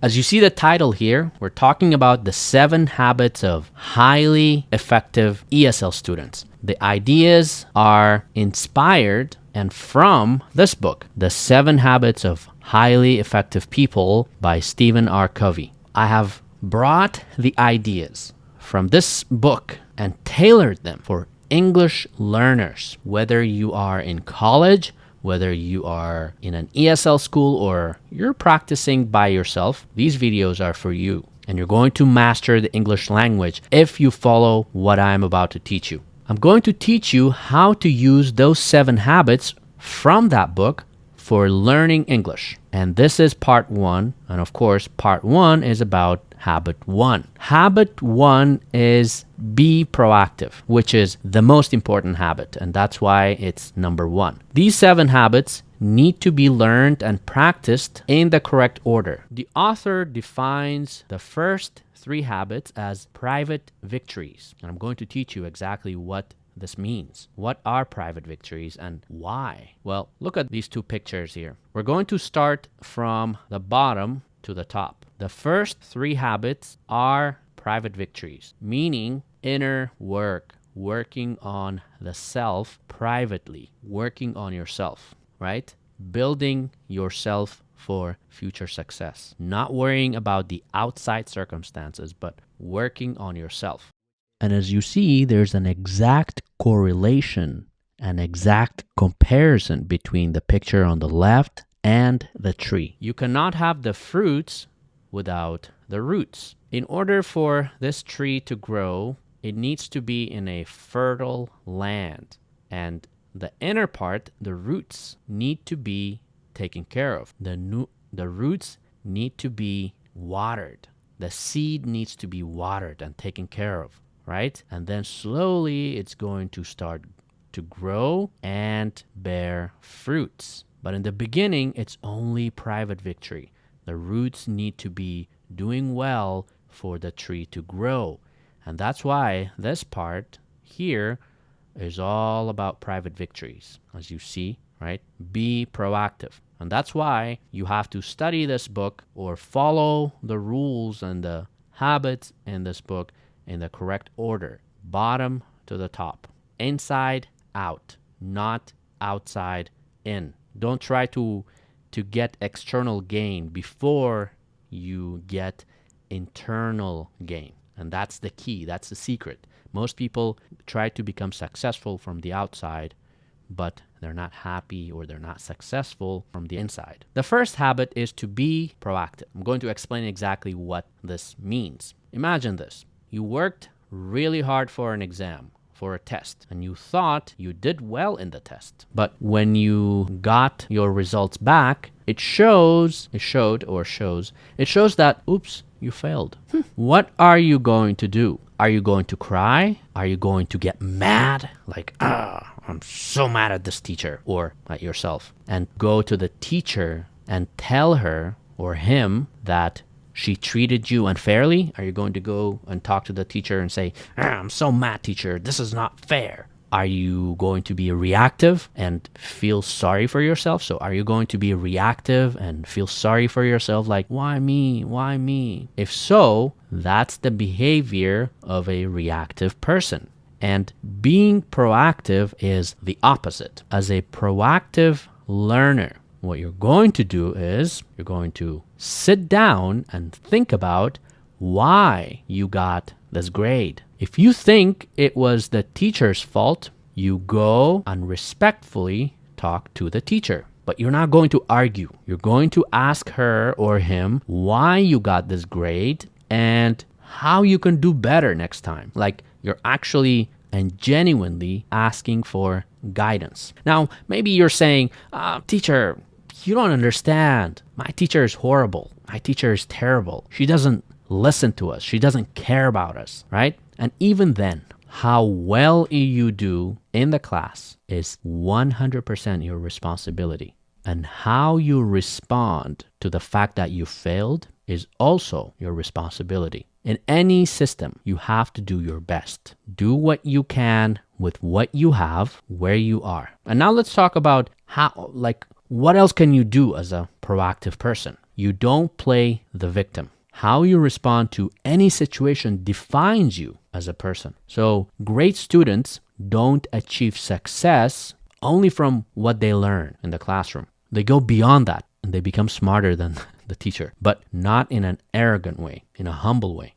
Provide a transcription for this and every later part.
As you see the title here, we're talking about the 7 habits of highly effective ESL students. The ideas are inspired and from this book, The 7 Habits of Highly Effective People by Stephen R. Covey. I have brought the ideas from this book and tailored them for English learners, whether you are in college, whether you are in an ESL school, or you're practicing by yourself. These videos are for you, and you're going to master the English language if you follow what I'm about to teach you. I'm going to teach you how to use those 7 habits from that book for learning English. And this is part 1. And of course, part 1 is about habit 1. Habit 1 is be proactive, which is the most important habit. And that's why it's number 1. These 7 habits need to be learned and practiced in the correct order. The author defines the first 3 habits as private victories. And I'm going to teach you exactly what this means. What are private victories and why? Well, look at these 2 pictures here. We're going to start from the bottom to the top. The first 3 habits are private victories, meaning inner work, working on the self privately, working on yourself, right? Building yourself for future success, not worrying about the outside circumstances, but working on yourself. And as you see, there's an exact correlation, an exact comparison between the picture on the left and the tree. You cannot have the fruits without the roots. In order for this tree to grow, it needs to be in a fertile land. And the inner part, the roots, need to be taken care of. The roots need to be watered. The seed needs to be watered and taken care of, right? And then slowly it's going to start to grow and bear fruits. But in the beginning, it's only private victory. The roots need to be doing well for the tree to grow. And that's why this part here is all about private victories, as you see, right? Be proactive. And that's why you have to study this book or follow the rules and the habits in this book in the correct order, bottom to the top, inside out, not outside in. Don't try to get external gain before you get internal gain. And that's the key. That's the secret. Most people try to become successful from the outside, but they're not happy or they're not successful from the inside. The first habit is to be proactive. I'm going to explain exactly what this means. Imagine this. You worked really hard for an exam, for a test, and you thought you did well in the test. But when you got your results back, it showed that, oops, you failed. What are you going to do? Are you going to cry? Are you going to get mad? Like, I'm so mad at this teacher or at yourself, and go to the teacher and tell her or him that she treated you unfairly? Are you going to go and talk to the teacher and say, I'm so mad, teacher, this is not fair? Are you going to be reactive and feel sorry for yourself? So are you going to be reactive and feel sorry for yourself? Like, why me? Why me? If so, that's the behavior of a reactive person. And being proactive is the opposite. As a proactive learner, what you're going to do is you're going to sit down and think about why you got this grade. If you think it was the teacher's fault, you go and respectfully talk to the teacher. But you're not going to argue. You're going to ask her or him why you got this grade and how you can do better next time. Like, you're actually and genuinely asking for guidance. Now, maybe you're saying, teacher, you don't understand. My teacher is horrible. My teacher is terrible. She doesn't listen to us. She doesn't care about us, right? And even then, how well you do in the class is 100% your responsibility. And how you respond to the fact that you failed is also your responsibility. In any system, you have to do your best. Do what you can with what you have, where you are. And now let's talk about what else can you do as a proactive person? You don't play the victim. How you respond to any situation defines you as a person. So great students don't achieve success only from what they learn in the classroom. They go beyond that and they become smarter than the teacher, but not in an arrogant way, in a humble way.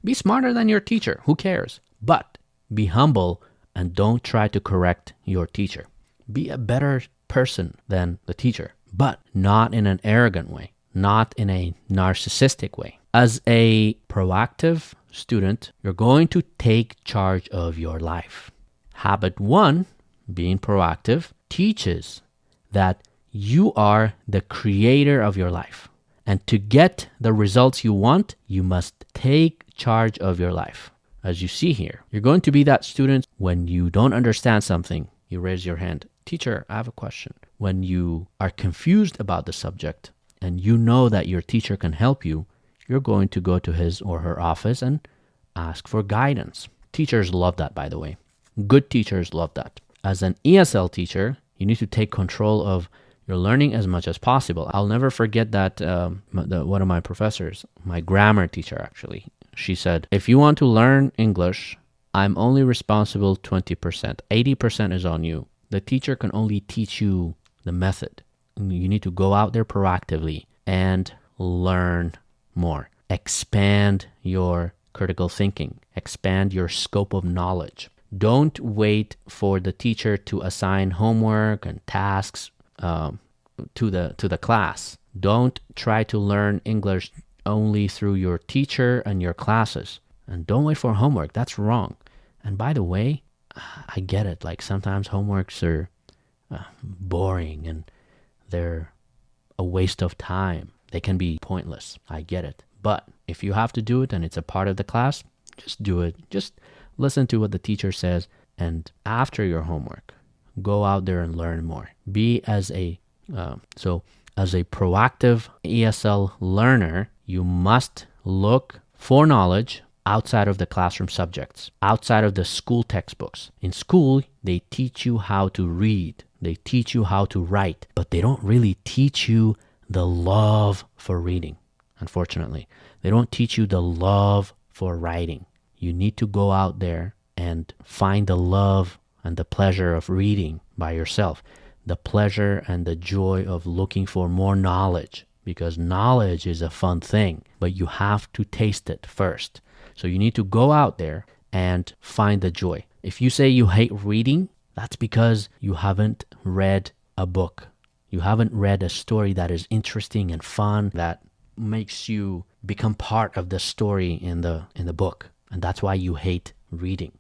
Be smarter than your teacher. Who cares? But be humble and don't try to correct your teacher. Be a better person than the teacher, but not in an arrogant way, not in a narcissistic way. As a proactive student, you're going to take charge of your life. Habit 1, being proactive, teaches that you are the creator of your life. And to get the results you want, you must take charge of your life. As you see here, you're going to be that student when you don't understand something, you raise your hand. Teacher, I have a question. When you are confused about the subject and you know that your teacher can help you, you're going to go to his or her office and ask for guidance. Teachers love that, by the way. Good teachers love that. As an ESL teacher, you need to take control of your learning as much as possible. I'll never forget that one of my professors, my grammar teacher actually, she said, if you want to learn English, I'm only responsible 20%. 80% is on you. The teacher can only teach you the method. You need to go out there proactively and learn more. Expand your critical thinking. Expand your scope of knowledge. Don't wait for the teacher to assign homework and tasks to the class. Don't try to learn English only through your teacher and your classes. And don't wait for homework. That's wrong. And by the way, I get it. Like sometimes homeworks are boring and they're a waste of time. They can be pointless. I get it. But if you have to do it and it's a part of the class, just do it. Just listen to what the teacher says. And after your homework, go out there and learn more. Be as a proactive ESL learner, you must look for knowledge outside of the classroom subjects, outside of the school textbooks. In school, they teach you how to read, they teach you how to write, but they don't really teach you the love for reading. Unfortunately, they don't teach you the love for writing. You need to go out there and find the love and the pleasure of reading by yourself, the pleasure and the joy of looking for more knowledge, because knowledge is a fun thing, but you have to taste it first. So you need to go out there and find the joy. If you say you hate reading, that's because you haven't read a book. You haven't read a story that is interesting and fun, that makes you become part of the story in the book. And that's why you hate reading.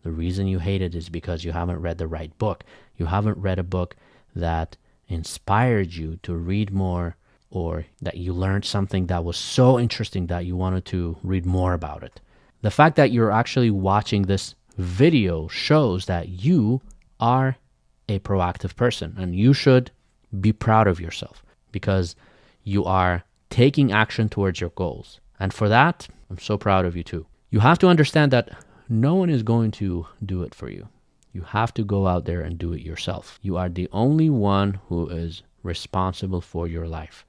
The reason you hate it is because you haven't read the right book. You haven't read a book that inspired you to read more, or that you learned something that was so interesting that you wanted to read more about it. The fact that you're actually watching this video shows that you are a proactive person, and you should be proud of yourself because you are taking action towards your goals. And for that, I'm so proud of you too. You have to understand that no one is going to do it for you. You have to go out there and do it yourself. You are the only one who is responsible for your life.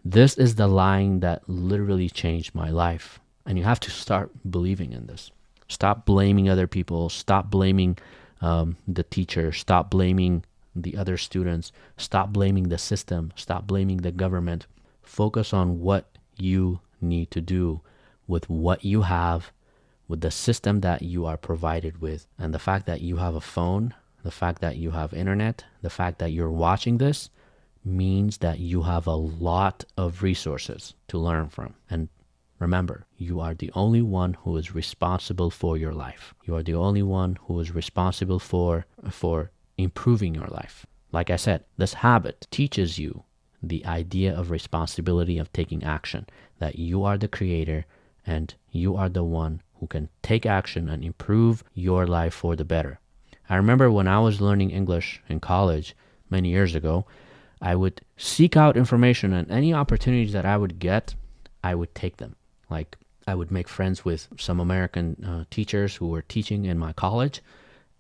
This is the line that literally changed my life. And you have to start believing in this. Stop blaming other people. Stop blaming the teacher. Stop blaming the other students. Stop blaming the system. Stop blaming the government. Focus on what you need to do with what you have, with the system that you are provided with. And the fact that you have a phone, the fact that you have internet, the fact that you're watching this means that you have a lot of resources to learn from. And remember, you are the only one who is responsible for your life. You are the only one who is responsible for improving your life. Like I said, this habit teaches you the idea of responsibility, of taking action, that you are the creator and you are the one who can take action and improve your life for the better. I remember when I was learning English in college many years ago, I would seek out information, and any opportunities that I would get, I would take them. Like I would make friends with some American teachers who were teaching in my college,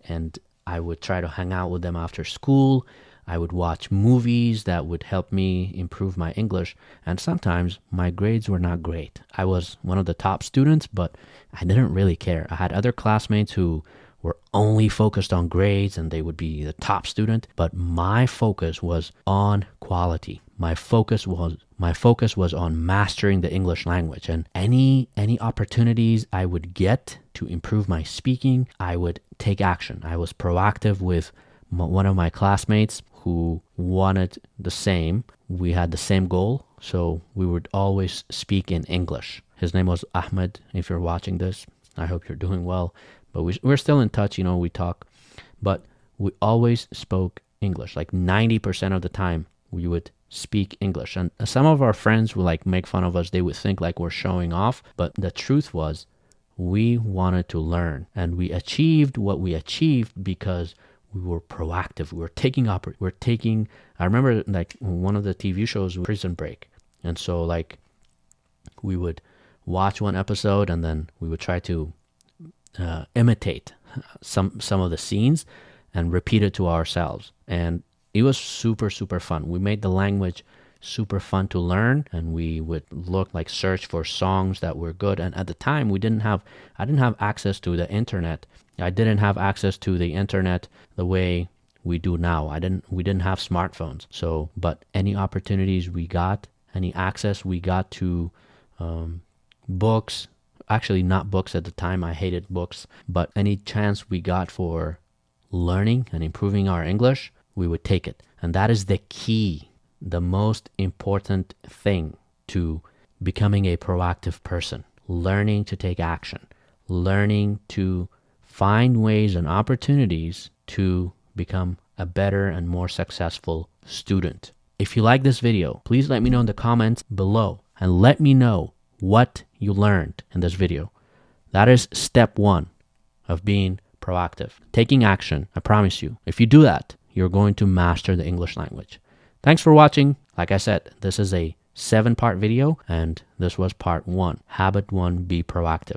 and I would try to hang out with them after school. I would watch movies that would help me improve my English. And sometimes my grades were not great. I was one of the top students, but I didn't really care. I had other classmates who were only focused on grades and they would be the top student, but my focus was on quality. My focus was on mastering the English language, and any opportunities I would get to improve my speaking, I would take action. I was proactive with one of my classmates who wanted the same. We had the same goal, so we would always speak in English. His name was Ahmed. If you're watching this, I hope you're doing well. But we're still in touch, we talk. But we always spoke English. Like 90% of the time, we would speak English. And some of our friends would like make fun of us. They would think like we're showing off. But the truth was, we wanted to learn. And we achieved what we achieved because we were proactive. We were taking, I remember like one of the TV shows was Prison Break. And so like we would watch one episode and then we would try to imitate some of the scenes and repeat it to ourselves. And it was super, super fun. We made the language super fun to learn, and we would search for songs that were good. And at the time, I didn't have access to the internet. I didn't have access to the internet the way we do now. We didn't have smartphones. So, but any opportunities we got, any access we got to books, actually not books at the time, I hated books, but any chance we got for learning and improving our English, we would take it. And that is the key, the most important thing to becoming a proactive person. Learning to take action, learning to find ways and opportunities to become a better and more successful student. If you like this video, please let me know in the comments below and let me know what you learned in this video. That is step 1 of being proactive. Taking action, I promise you. If you do that, you're going to master the English language. Thanks for watching. Like I said, this is a 7-part video, and this was part 1. Habit 1, be proactive.